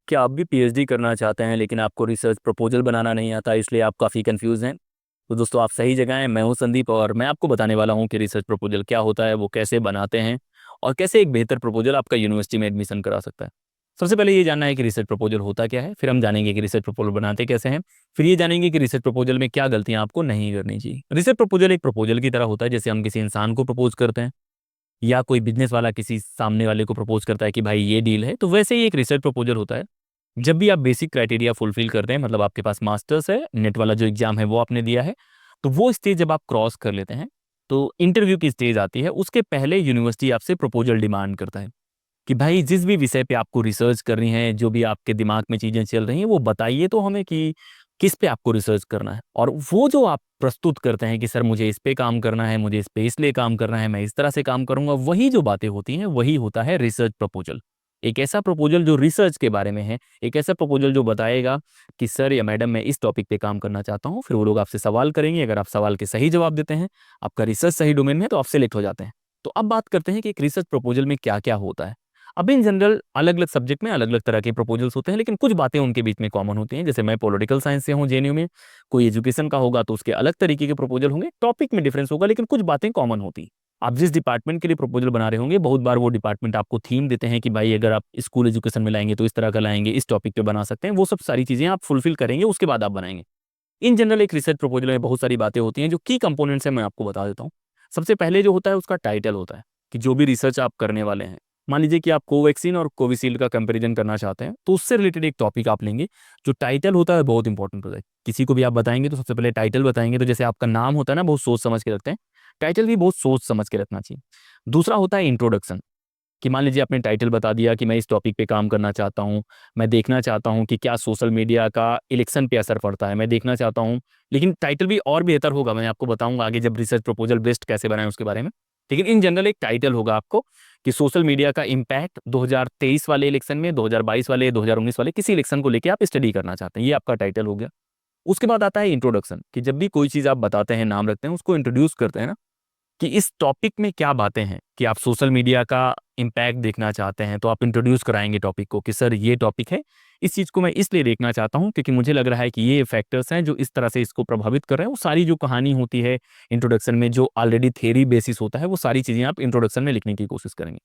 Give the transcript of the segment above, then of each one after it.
क्या आप भी पीएचडी करना चाहते हैं लेकिन आपको रिसर्च प्रपोजल बनाना नहीं आता, इसलिए आप काफ़ी कंफ्यूज हैं? तो दोस्तों, आप सही जगह हैं। मैं हूं संदीप और मैं आपको बताने वाला हूं कि रिसर्च प्रपोजल क्या होता है, वो कैसे बनाते हैं और कैसे एक बेहतर प्रपोजल आपका यूनिवर्सिटी में एडमिशन करा सकता है। सबसे पहले ये जानना है कि रिसर्च प्रपोजल होता क्या है, फिर हम जानेंगे कि रिसर्च प्रपोजल बनाते कैसे हैं, फिर ये जानेंगे कि रिसर्च प्रपोजल में क्या गलतियां आपको नहीं करनी चाहिए। रिसर्च प्रपोजल एक प्रपोजल की तरह होता है, जैसे हम किसी इंसान को प्रपोज करते हैं या कोई बिजनेस वाला किसी सामने वाले को प्रपोज करता है कि भाई ये डील है, तो वैसे ही एक रिसर्च प्रपोजल होता है। जब भी आप बेसिक क्राइटेरिया फुलफिल करते हैं, मतलब आपके पास मास्टर्स है, नेट वाला जो एग्जाम है वो आपने दिया है, तो वो स्टेज जब आप क्रॉस कर लेते हैं तो इंटरव्यू की स्टेज आती है। उसके पहले यूनिवर्सिटी आपसे प्रपोजल डिमांड करता है कि भाई जिस भी विषय पे आपको रिसर्च करनी है, जो भी आपके दिमाग में चीजें चल रही हैं, वो बताइए तो हमें कि किस पे आपको रिसर्च करना है। और वो जो आप प्रस्तुत करते हैं कि सर मुझे इस पे काम करना है, मुझे इस पे इसलिए काम करना है, मैं इस तरह से काम करूंगा, वही जो बातें होती हैं वही होता है रिसर्च प्रपोजल। एक ऐसा प्रपोजल जो रिसर्च के बारे में है, एक ऐसा प्रपोजल जो बताएगा कि सर या मैडम मैं इस टॉपिक पे काम करना चाहता हूँ। फिर वो लोग आपसे सवाल करेंगे, अगर आप सवाल के सही जवाब देते हैं, आपका रिसर्च सही डोमेन में है, तो आप सिलेक्ट हो जाते हैं। तो अब बात करते हैं कि एक रिसर्च प्रपोजल में क्या क्या होता है। अब इन जनरल अलग अलग सब्जेक्ट में अलग अलग तरह के प्रपोजल्स होते हैं, लेकिन कुछ बातें उनके बीच में कॉमन होती हैं। जैसे मैं पॉलिटिकल साइंस से हूँ जेएनयू में, कोई एजुकेशन का होगा तो उसके अलग तरीके के प्रपोजल होंगे, टॉपिक में डिफरेंस होगा, लेकिन कुछ बातें कॉमन होती। आप जिस डिपार्टमेंट के लिए प्रपोजल बना रहे होंगे, बहुत बार वो डिपार्टमेंट आपको थीम देते हैं कि भाई अगर आप स्कूल एजुकेशन में लाएंगे तो इस तरह का लाएंगे, इस टॉपिक पे बना सकते हैं। वो सब सारी चीजें आप फुलफिल करेंगे, उसके बाद आप बनाएंगे। इन जनरल एक रिसर्च प्रपोजल में बहुत सारी बातें होती हैं। जो की कंपोनेंट्स है मैं आपको बता देता हूँ। सबसे पहले जो होता है उसका टाइटल होता है कि जो भी रिसर्च आप करने वाले हैं, मान लीजिए कि आप कोवैक्सीन और कोविशील्ड का कंपैरिजन करना चाहते हैं, तो उससे रिलेटेड एक टॉपिक आप लेंगे। जो टाइटल होता है बहुत इंपॉर्टेंट होता है। किसी को भी आप बताएंगे तो सबसे पहले टाइटल बताएंगे, तो जैसे आपका नाम होता है ना, बहुत सोच समझ के रखते हैं, टाइटल भी बहुत सोच समझ के रखना चाहिए। दूसरा होता है इंट्रोडक्शन, कि मान लीजिए आपने टाइटल बता दिया कि मैं इस टॉपिक पे काम करना चाहता हूँ, मैं देखना चाहता हूँ कि क्या सोशल मीडिया का इलेक्शन पे असर पड़ता है, मैं देखना चाहता हूँ। लेकिन टाइटल भी और बेहतर होगा, मैं आपको बताऊंगा आगे जब रिसर्च प्रपोजल बेस्ट कैसे बनाएं उसके बारे में। लेकिन इन जनरल एक टाइटल होगा आपको कि सोशल मीडिया का इम्पैक्ट 2023 वाले इलेक्शन में, 2022 वाले, 2019 वाले किसी इलेक्शन को लेकर आप स्टडी करना चाहते हैं, ये आपका टाइटल हो गया। उसके बाद आता है इंट्रोडक्शन, कि जब भी कोई चीज़ आप बताते हैं, नाम रखते हैं, उसको इंट्रोड्यूस करते हैं ना, कि इस टॉपिक में क्या बातें हैं, कि आप सोशल मीडिया का इम्पैक्ट देखना चाहते हैं, तो आप इंट्रोड्यूस कराएंगे टॉपिक को कि सर ये टॉपिक है, इस चीज़ को मैं इसलिए देखना चाहता हूँ क्योंकि मुझे लग रहा है कि ये फैक्टर्स हैं जो इस तरह से इसको प्रभावित कर रहे हैं। वो सारी जो कहानी होती है इंट्रोडक्शन में, जो ऑलरेडी थ्योरी बेसिस होता है, वो सारी चीज़ें आप इंट्रोडक्शन में लिखने की कोशिश करेंगे।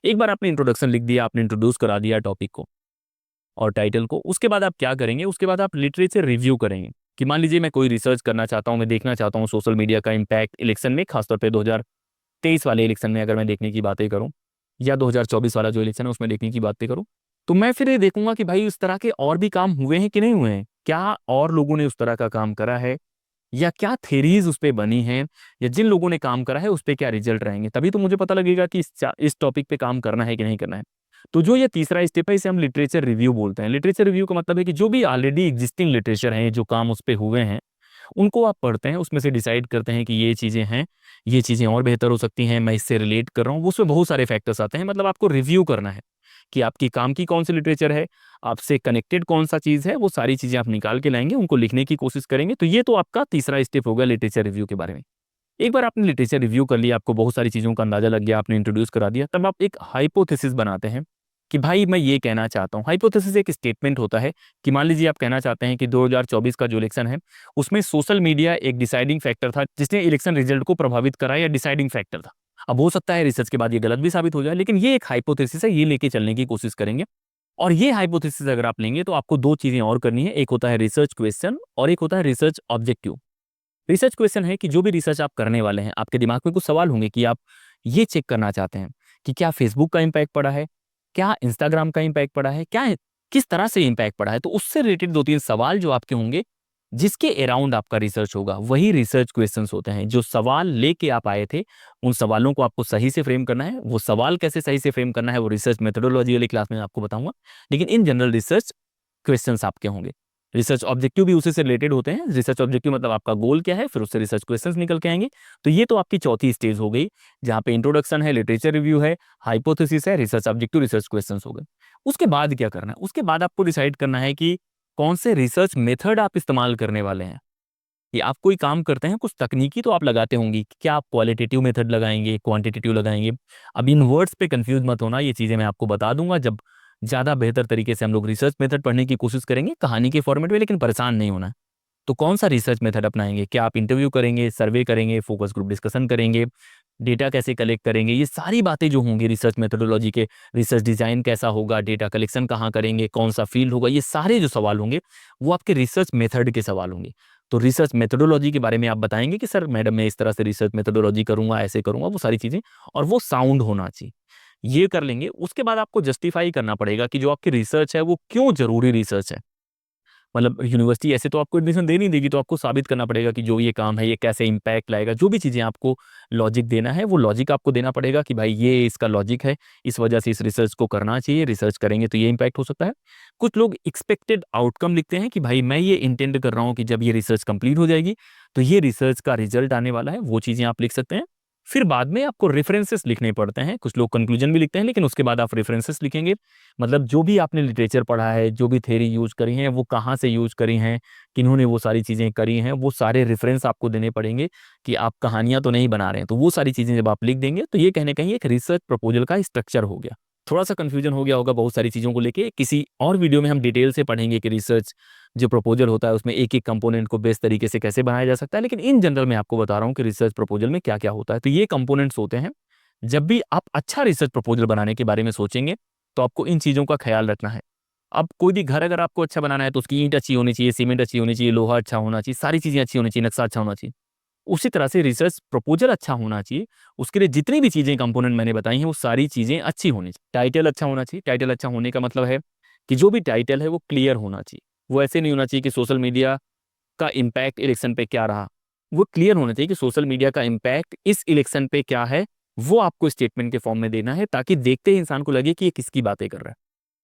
एक बार आपने इंट्रोडक्शन लिख दिया, आपने इंट्रोड्यूस करा दिया टॉपिक को और टाइटल को, उसके बाद आप क्या करेंगे, उसके बाद आप लिटरेचर रिव्यू करेंगे। कि मान लीजिए मैं कोई रिसर्च करना चाहता हूँ, मैं देखना चाहता हूँ सोशल मीडिया का इम्पैक्ट इलेक्शन में, खासतौर पर 2023 वाले इलेक्शन में अगर मैं देखने की बातें करूं, या 2024 वाला जो इलेक्शन है उसमें देखने की बातें करूं, तो मैं फिर ये देखूंगा कि भाई उस तरह के और भी काम हुए हैं कि नहीं हुए हैं, क्या और लोगों ने उस तरह का काम करा है, या क्या थेरीज उस पर बनी हैं, या जिन लोगों ने काम करा है उस पर क्या रिजल्ट रहेंगे। तभी तो मुझे पता लगेगा कि इस टॉपिक पे काम करना है कि नहीं करना है। तो जो ये तीसरा स्टेप है, इसे हम लिटरेचर रिव्यू बोलते हैं। लिटरेचर रिव्यू का मतलब है कि जो भी ऑलरेडी एग्जिस्टिंग लिटरेचर है, जो काम उस पर हुए हैं, उनको आप पढ़ते हैं, उसमें से डिसाइड करते हैं कि ये चीज़ें हैं, ये चीज़ें और बेहतर हो सकती हैं, मैं इससे रिलेट कर रहा हूँ। उसमें बहुत सारे फैक्टर्स आते हैं। मतलब आपको रिव्यू करना है कि आपकी काम की कौन सी लिटरेचर है, आपसे कनेक्टेड कौन सा चीज़ है, वो सारी चीज़ें आप निकाल के लाएंगे, उनको लिखने की कोशिश करेंगे। तो ये तो आपका तीसरा स्टेप होगा लिटरेचर रिव्यू के बारे में। एक बार आपने लिटरेचर रिव्यू कर लिया, आपको बहुत सारी चीज़ों का अंदाजा लग गया, आपने इंट्रोड्यूस करा दिया, तब आप एक हाइपोथेसिस बनाते हैं कि भाई मैं ये कहना चाहता हूँ। हाइपोथेसिस एक स्टेटमेंट होता है कि मान लीजिए आप कहना चाहते हैं कि 2024 का जो इलेक्शन है उसमें सोशल मीडिया एक डिसाइडिंग फैक्टर था जिसने इलेक्शन रिजल्ट को प्रभावित करा, या डिसाइडिंग फैक्टर था। अब हो सकता है रिसर्च के बाद ये गलत भी साबित हो जाए, लेकिन ये एक हाइपोथेसिस है, ये लेके चलने की कोशिश करेंगे। और ये हाइपोथेसिस अगर आप लेंगे तो आपको दो चीजें और करनी है, एक होता है रिसर्च क्वेश्चन और एक होता है रिसर्च ऑब्जेक्टिव। रिसर्च क्वेश्चन है कि जो भी रिसर्च आप करने वाले हैं, आपके दिमाग में कुछ सवाल होंगे कि आप ये चेक करना चाहते हैं कि क्या फेसबुक का इम्पैक्ट पड़ा है, क्या इंस्टाग्राम का इम्पैक्ट पड़ा है, क्या किस तरह से इम्पैक्ट पड़ा है। तो उससे रिलेटेड दो तीन सवाल जो आपके होंगे, जिसके अराउंड आपका रिसर्च होगा, वही रिसर्च क्वेश्चंस होते हैं। जो सवाल लेके आप आए थे, उन सवालों को आपको सही से फ्रेम करना है। वो सवाल कैसे सही से फ्रेम करना है वो रिसर्च मेथोडोलॉजी वाली क्लास में आपको बताऊंगा, लेकिन इन जनरल रिसर्च क्वेश्चंस आपके होंगे। रिसर्च ऑब्जेक्टिव भी उसी से रिलेटेड होते हैं। रिसर्च ऑब्जेक्टिव मतलब आपका गोल क्या है, फिर उससे रिसर्च क्वेश्चंस निकल के आएंगे। तो ये तो आपकी चौथी स्टेज हो गई, जहाँ पे इंट्रोडक्शन है, लिटरेचर रिव्यू है, हाइपोथेसिस है, रिसर्च ऑब्जेक्टिव, रिसर्च क्वेश्चंस हो गए। उसके बाद क्या करना है, उसके बाद आपको डिसाइड करना है कि कौन से रिसर्च मेथड आप इस्तेमाल करने वाले हैं। कि आप कोई काम करते हैं, कुछ तकनीकी तो आप लगाते होंगी, क्या आप क्वालिटेटिव मेथड लगाएंगे, क्वांटिटेटिव लगाएंगे। अब इन वर्ड्स पे कंफ्यूज मत होना, ये चीज़ें मैं आपको बता दूंगा जब ज़्यादा बेहतर तरीके से हम लोग रिसर्च मेथड पढ़ने की कोशिश करेंगे कहानी के फॉर्मेट में, लेकिन परेशान नहीं होना है। तो कौन सा रिसर्च मेथड अपनाएंगे? क्या आप इंटरव्यू करेंगे, सर्वे करेंगे, फोकस ग्रुप डिस्कशन करेंगे, डेटा कैसे कलेक्ट करेंगे? ये सारी बातें जो होंगी रिसर्च मेथोडोलॉजी के, रिसर्च डिज़ाइन कैसा होगा, डेटा कलेक्शन कहाँ करेंगे, कौन सा फील्ड होगा, ये सारे जो सवाल होंगे वो आपके रिसर्च मेथड के सवाल होंगे। तो रिसर्च मेथोडोलॉजी के बारे में आप बताएंगे कि सर मैडम मैं इस तरह से रिसर्च मेथोडोलॉजी करूँगा, ऐसे करूँगा, वो सारी चीज़ें, और वो साउंड होना चाहिए। ये कर लेंगे, उसके बाद आपको जस्टिफाई करना पड़ेगा कि जो आपकी रिसर्च है वो क्यों ज़रूरी रिसर्च है। मतलब यूनिवर्सिटी ऐसे तो आपको एडमिशन दे नहीं देगी, तो आपको साबित करना पड़ेगा कि जो ये काम है ये कैसे इम्पैक्ट लाएगा। जो भी चीज़ें आपको लॉजिक देना है वो लॉजिक आपको देना पड़ेगा कि भाई ये इसका लॉजिक है, इस वजह से इस रिसर्च को करना चाहिए, रिसर्च करेंगे तो ये इम्पैक्ट हो सकता है। कुछ लोग एक्सपेक्टेड आउटकम लिखते हैं कि भाई मैं ये इंटेंड कर रहा हूँ कि जब ये रिसर्च कंप्लीट हो जाएगी तो ये रिसर्च का रिजल्ट आने वाला है, वो चीज़ें आप लिख सकते हैं। फिर बाद में आपको रेफरेंसेस लिखने पड़ते हैं, कुछ लोग कंक्लूजन भी लिखते हैं, लेकिन उसके बाद आप रेफरेंसेस लिखेंगे। मतलब जो भी आपने लिटरेचर पढ़ा है, जो भी थ्योरी यूज़ करी है, वो कहाँ से यूज़ करी हैं, किन्होंने वो सारी चीज़ें करी हैं, वो सारे रेफरेंस आपको देने पड़ेंगे कि आप कहानियाँ तो नहीं बना रहे हैं। तो वो सारी चीज़ें जब आप लिख देंगे, तो ये कहीं न कहीं एक रिसर्च प्रपोज़ल का स्ट्रक्चर हो गया। थोड़ा-सा कन्फ्यूजन हो गया होगा बहुत सारी चीज़ों को लेके, किसी और वीडियो में हम डिटेल से पढ़ेंगे कि रिसर्च जो प्रपोज़ल होता है, उसमें एक-एक कंपोनेंट को बेस्ट तरीके से कैसे बनाया जा सकता है। लेकिन इन जनरल मैं आपको बता रहा हूँ कि रिसर्च प्रपोज़ल में क्या-क्या होता है। तो ये कंपोनेंट्स होते हैं। जब भी आप अच्छा रिसर्च प्रपोज़ल बनाने के बारे में सोचेंगे, तो आपको इन चीज़ों का ख़्याल रखना है। अब कोई भी घर अगर आपको अच्छा बनाना है, तो उसकी ईंट अच्छी होनी चाहिए, सीमेंट अच्छी होनी चाहिए, लोहा अच्छा होना चाहिए, सारी चीज़ें अच्छी होनी चाहिए, नक्शा अच्छा होना चाहिए। उसी तरह से रिसर्च प्रपोज़ल अच्छा होना चाहिए, उसके लिए जितनी भी चीज़ें कंपोनेंट मैंने बताई हैं, वो सारी चीज़ें अच्छी होनी चाहिए। टाइटल अच्छा होना चाहिए, टाइटल अच्छा होने का मतलब है कि जो भी टाइटल है वो क्लियर होना चाहिए। वो ऐसे नहीं होना चाहिए कि सोशल मीडिया का इम्पैक्ट इलेक्शन पे क्या रहा। वो क्लियर होना चाहिए कि सोशल मीडिया का इम्पैक्ट इस इलेक्शन पे क्या है, वो आपको स्टेटमेंट के फॉर्म में देना है, ताकि देखते ही इंसान को लगे कि ये किसकी बातें कर रहा है।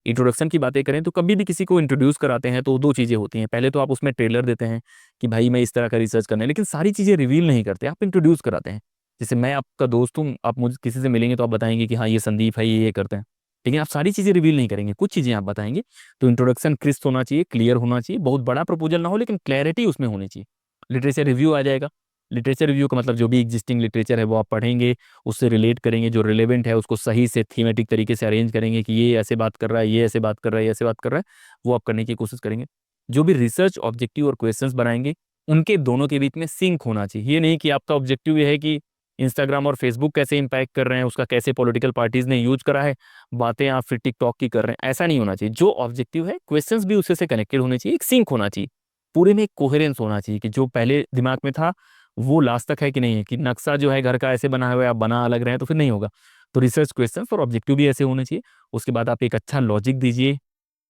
इंट्रोडक्शन की बातें करें तो कभी भी किसी को इंट्रोड्यूस कराते हैं तो 2 चीज़ें होती हैं। पहले तो आप उसमें ट्रेलर देते हैं कि भाई मैं इस तरह का रिसर्च करना है, लेकिन सारी चीज़ें रिवील नहीं करते, आप इंट्रोड्यूस कराते हैं। जैसे मैं आपका दोस्त हूँ, आप मुझे किसी से मिलेंगे तो आप बताएँगे कि हाँ, ये संदीप है, ये करते हैं। लेकिन आप सारी चीज़ें रिवील नहीं करेंगे, कुछ चीज़ें आप बताएँगे। तो इंट्रोडक्शन क्रिस्प होना चाहिए, क्लियर होना चाहिए, बहुत बड़ा प्रपोज़ल ना हो, लेकिन क्लैरिटी उसमें होनी चाहिए। लिटरेचर रिव्यू आ जाएगा। लिटरेचर रिव्यू का मतलब जो भी एक्जिस्टिंग लिटरेचर है वो आप पढ़ेंगे, उससे रिलेट करेंगे, जो रिलेवेंट है उसको सही से थीमेटिक तरीके से अरेंज करेंगे कि ये ऐसे बात कर रहा है, ये ऐसे बात कर रहा है, ये ऐसे बात कर रहा है, वो आप करने की कोशिश करेंगे। जो भी रिसर्च ऑब्जेक्टिव और क्वेश्चंस बनाएँगे, उनके दोनों के बीच में सिंक होना चाहिए। ये नहीं कि आपका ऑब्जेक्टिव ये है कि इंस्टाग्राम और फेसबुक कैसे इम्पैक्ट कर रहे हैं, उसका कैसे पॉलिटिकल पार्टीज़ ने यूज़ करा है, बातें आप फिर टिकटॉक की कर रहे हैं, ऐसा नहीं होना चाहिए। जो ऑब्जेक्टिव है, क्वेश्चंस भी उसी से कनेक्टेड होने चाहिए, एक सिंक होना चाहिए। पूरे में एक कोहेरेंस होना चाहिए कि जो पहले दिमाग में था, वो लास्ट तक है कि नहीं है, कि नक्शा जो है घर का ऐसे बना हुआ है, आप बना अलग रहे हैं तो फिर नहीं होगा। तो रिसर्च क्वेश्चंस और ऑब्जेक्टिव भी ऐसे होने चाहिए। उसके बाद आप एक अच्छा लॉजिक दीजिए,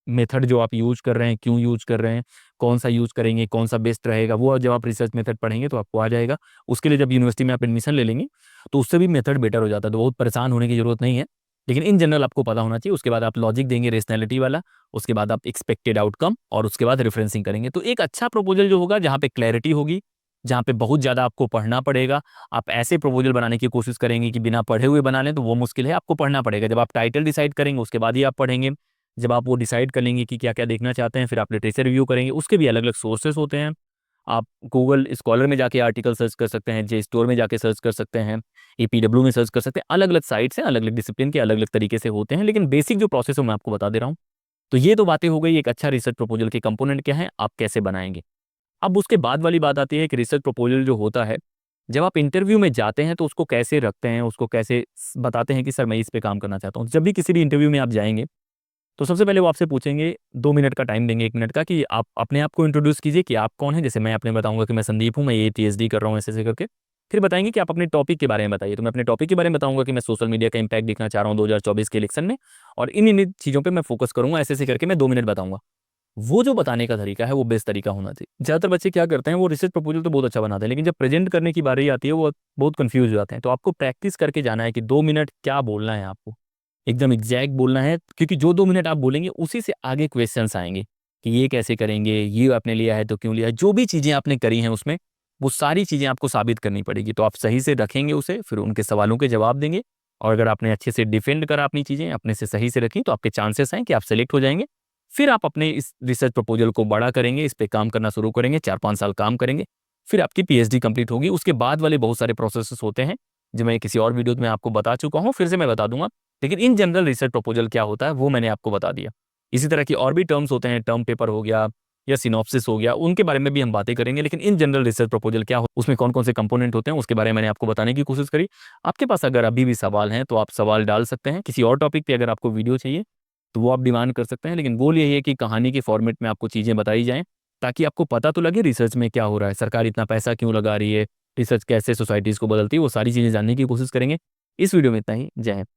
मेथड जो आप यूज़ कर रहे हैं, क्यों यूज़ कर रहे हैं, कौन-सा यूज़ करेंगे, कौन-सा बेस्ट रहेगा, वो जब आप रिसर्च मेथड पढ़ेंगे तो आपको आ जाएगा। उसके लिए जब यूनिवर्सिटी में आप एडमिशन ले लेंगे, तो उससे भी मेथड बेटर हो जाता है, तो बहुत परेशान होने की ज़रूरत नहीं है। लेकिन इन जनरल आपको पता होना चाहिए, उसके बाद आप लॉजिक देंगे रेशनैलिटी वाला, उसके बाद आप एक्सपेक्टेड आउटकम और उसके बाद रेफरेंसिंग करेंगे। तो एक अच्छा प्रपोज़ल जो होगा, जहाँ पे क्लैरिटी होगी, जहाँ पे बहुत ज़्यादा आपको पढ़ना पड़ेगा, आप ऐसे प्रपोज़ल बनाने की कोशिश करेंगे कि बिना पढ़े हुए बना लें, तो वो मुश्किल है, आपको पढ़ना पड़ेगा। जब आप टाइटल डिसाइड करेंगे, उसके बाद ही आप पढ़ेंगे। जब आप वो डिसाइड कर लेंगे कि क्या-क्या देखना चाहते हैं, फिर आप लिटरेचर रिव्यू करेंगे, उसके भी अलग-अलग सोर्सेज़ होते हैं। आप गूगल स्कॉलर में जाके आर्टिकल सर्च कर सकते हैं, जेस्टोर में जाके सर्च कर सकते हैं, एपीडब्ल्यू में सर्च कर सकते हैं, अलग-अलग साइट्स हैं, अलग-अलग डिसिप्लिन के अलग-अलग तरीके से होते हैं, लेकिन बेसिक जो प्रोसेस है, वो मैं आपको बता दे रहा हूँ। तो ये तो बातें हो गई, एक अच्छा रिसर्च प्रपोज़ल के कंपोनेंट क्या हैं, आप कैसे बनाएँगे। अब उसके बाद वाली बात आती है कि रिसर्च प्रपोज़ल जो होता है, जब आप इंटरव्यू में जाते हैं, तो उसको कैसे रखते हैं, उसको कैसे बताते हैं कि सर मैं इस पे काम करना चाहता हूँ। जब भी किसी भी इंटरव्यू में आप जाएँगे, तो सबसे पहले वो आपसे पूछेंगे, 2 मिनट का टाइम देंगे, 1 मिनट का, कि आप अपने आप को इंट्रोड्यूस कीजिए कि आप कौन हैं। जैसे मैं अपने बताऊँगा कि मैं संदीप हूँ, मैं ये पीएचडी कर रहा हूँ, ऐसे-ऐसे करके। फिर बताएँगे कि आप अपने टॉपिक के बारे में बताइए, तो मैं अपने टॉपिक के बारे में बताऊँगा कि मैं सोशल मीडिया का इम्पैक्ट देखना चाह रहा हूँ 2024 के इलेक्शन में, और इन-इन चीज़ों पे मैं फ़ोकस करूँगा, ऐसे-ऐसे करके मैं 2 मिनट बताऊँगा। वो जो बताने का तरीका है, वो बेस्ट तरीका होना चाहिए। ज़्यादातर बच्चे क्या करते हैं, वो रिसर्च प्रपोज़ल तो बहुत अच्छा बनाते हैं, लेकिन जब प्रेज़ेंट करने की बारी आती है, वो बहुत कन्फ्यूज़ हो जाते हैं। तो आपको प्रैक्टिस करके जाना है कि 2 मिनट क्या बोलना है आपको। एकदम एग्ज़ैक्ट बोलना है, क्योंकि जो 2 मिनट आप बोलेंगे उसी से आगे क्वेश्चन्स आएँगे, कि ये कैसे करेंगे, ये आपने लिया है तो क्यों लिया है? जो भी चीज़ें आपने करी हैं उसमें, वो सारी चीज़ें आपको साबित करनी पड़ेगी। तो आप सही से रखेंगे उसे, फिर उनके सवालों के जवाब देंगे, और अगर आपने अच्छे से डिफेंड करा अपनी चीज़ें, अपने से सही से रखी, तो आपके चांसेस हैं कि आप सेलेक्ट हो जाएँगे। फिर आप अपने इस रिसर्च प्रपोज़ल को बड़ा करेंगे, इस पे काम करना शुरू करेंगे, 4-5 साल काम करेंगे, फिर आपकी पीएचडी कंप्लीट होगी। उसके बाद वाले बहुत सारे प्रोसेसेस होते हैं, जो मैं किसी और वीडियो में आपको बता चुका हूँ, फिर से मैं बता दूँगा। लेकिन इन जनरल रिसर्च प्रपोजल क्या होता है वो मैंने आपको बता दिया। इसी तरह की और भी टर्म्स होते हैं, टर्म पेपर हो गया या सिनॉप्सिस हो गया, उनके बारे में भी हम बातें करेंगे। लेकिन इन जनरल रिसर्च प्रपोजल क्या हो, उसमें कौन कौन से कंपोनेंट होते हैं उसके बारे में मैंने आपको बताने की कोशिश करी। आपके पास अगर अभी भी सवाल हैं तो आप सवाल डाल सकते हैं। किसी और टॉपिक पे अगर आपको वीडियो चाहिए तो वो आप डिमांड कर सकते हैं। लेकिन गोल यही है कि कहानी के फॉर्मेट में आपको चीज़ें बताई जाएँ, ताकि आपको पता तो लगे रिसर्च में क्या हो रहा है, सरकार इतना पैसा क्यों लगा रही है, रिसर्च कैसे सोसाइटीज़ को बदलती है, वो सारी चीज़ें जानने की कोशिश करेंगे। इस वीडियो में इतना ही। जय हिंद।